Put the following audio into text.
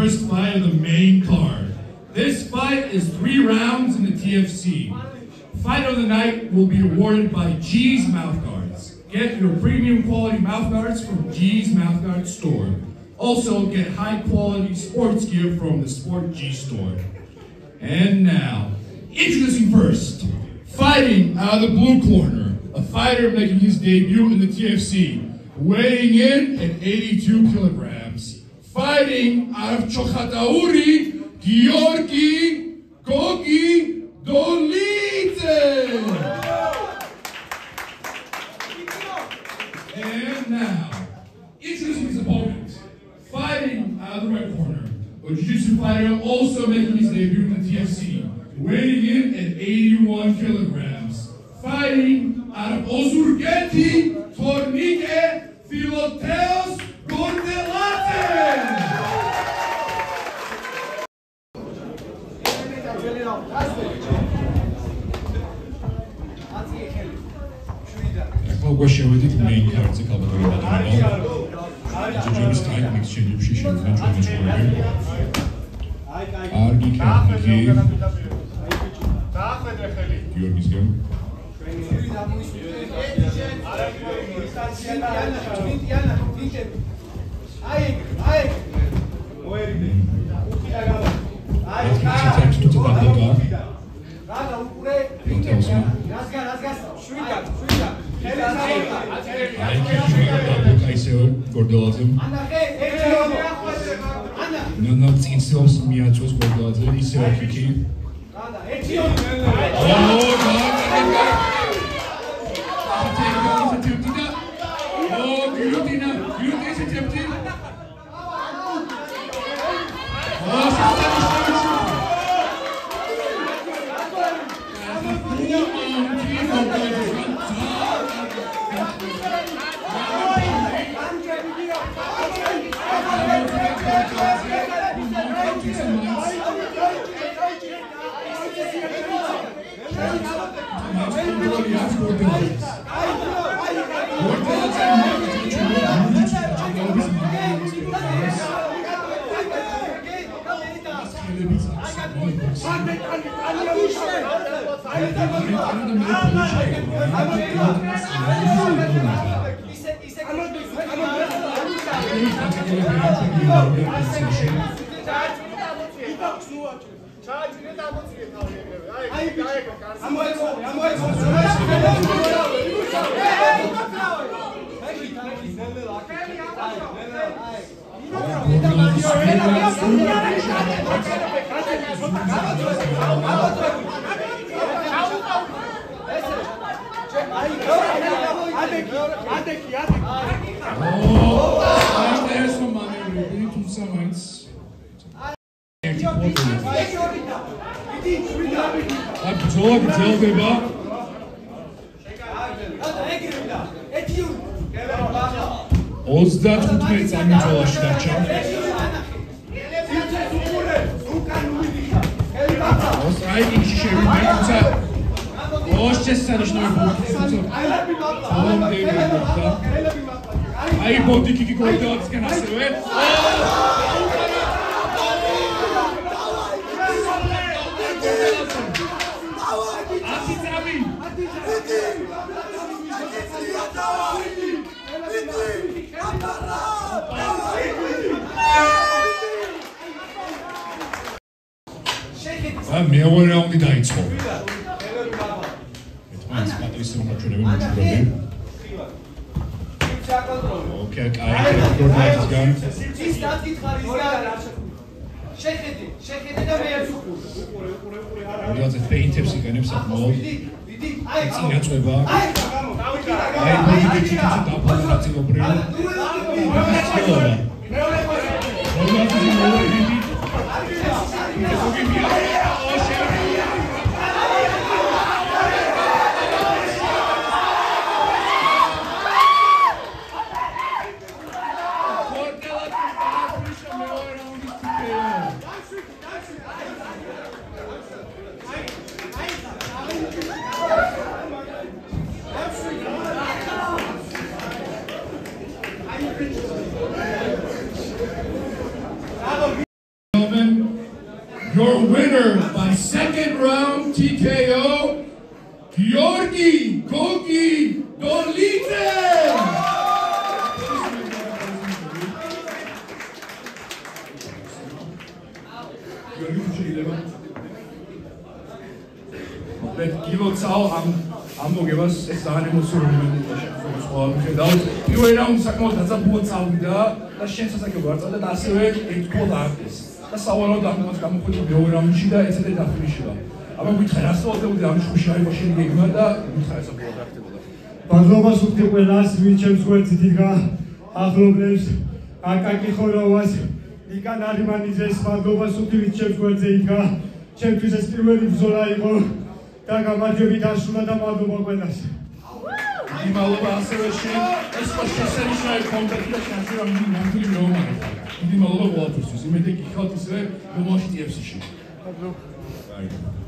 first fight of the main card. This fight is 3 rounds in the TFC. Fight of the night will be awarded by G's Mouthguards. Get your premium quality mouthguards from G's Mouthguard store. Also get high quality sports gear from the Sport G store. And now, introducing first, fighting out of the blue corner, a fighter making his debut in the TFC, weighing in at 82 kilograms. Fighting out of Chokhatauri, Georgi Gogi Dolidze. And now, introducing his opponent, fighting out of the red corner, a jiu-jitsu fighter also making his debut in the TFC, weighing in at 81 kilograms. Fighting out of Ozurgeti, Tornike Philoteos Gordelate. What შევედით main card-ზე კალბატორი ბატონობა. ჯოჯოების time exchange-ში შევიდნენ ჩვენი სპორტები. არგი კაფიკი. დაახვედრე ხელი. გიორგისგან. Gordelazem. No, წინსელს მიაწვეს გორდელაძე, ისევ კიკი. მეორე რაუნდი დაიწყო. ერთმანეთს პატრისიო მაჩურები მოჭრობენ. ოკეი, კაი, გორდაძისგან. ის დაკითხარისგან. შეხედე და მე ერთ უყურე. გორდაძე პეინტებს იყენებს საკმაოდ. აი, წინაწვება. აი, ბოდიკი დაფაძა ნაწილობრივ. გორდაძე მეორე Your winner by second round TKO, Georgi Gogi Dolite! გილოცაო ამ მოგებას ეს ძალიან ემოციური მომენტია შეხვედრის ყოველ მხედავთ. პირველი რაუნდი საკმაოდ დაძაბულად წავიდა და შენ სასაკებო არ წავიდა და ასევე ერთგულად აარდეს. და სავარაუდოდ ამას გამოხდა მეორე რაუნდში და ეცედა დაფინიშება. აბა გითხარ რა სწავლდებოდი ამ შუში აიღო შენი გეგმა და გითხარ ეს ბოლო რა ხდებოდა. მადლობას ვუხდი ყველას, ვინც ჩემს გვერდით იდგა, ახლობლებს, აკაკი ხოროვას, ნიკა ნარიმანიძეს, მადლობას ვუხდი, ვინც ჩემს გვერდზე იდგა. ჩემთვის ეს პირველი ბრძოლა იყო და გამარჯვებით ასრულა და მადლობა ყველას. მადლობა ასევე შენ, ეს ხო შესანიშნავი კონტაქტი და შანსი რომ ნამდვილი მეომარი ხარ. დიდი მადლობა ყველაფერთვის. იმედი გიხავთ ისე მომავალში TFC-ში.